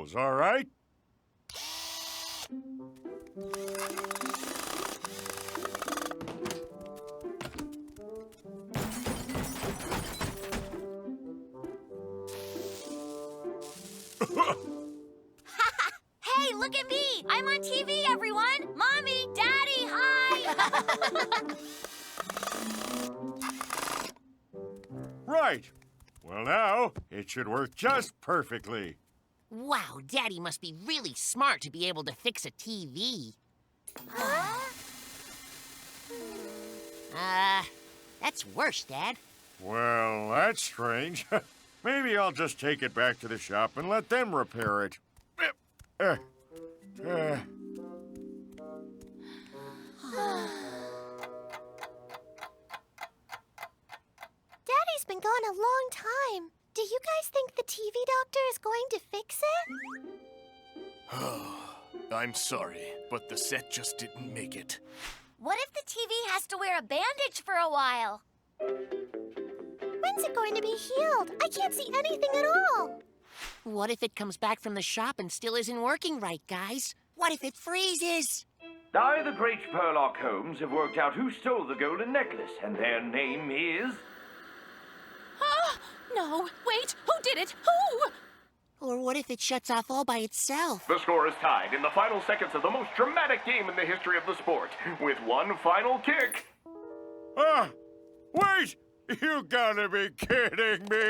rules, all right? Hey, look at me! I'm on TV, everyone! Mommy, Daddy, hi! Right. Well, now, it should work just perfectly. Wow, Daddy must be really smart to be able to fix a TV. That's worse, Dad. Well, that's strange. Maybe I'll just take it back to the shop and let them repair it. Daddy's been gone a long time. Do you guys think the TV doctor is going to fix it? I'm sorry, but the set just didn't make it. What if the TV has to wear a bandage for a while? When's it going to be healed? I can't see anything at all. What if it comes back from the shop and still isn't working right, guys? What if it freezes? I, the great Sherlock Holmes, have worked out who stole the golden necklace, and their name is... No, wait, who did it? Who? Or what if it shuts off all by itself? The score is tied in the final seconds of the most dramatic game in the history of the sport, with one final kick. Wait! You gotta be kidding me!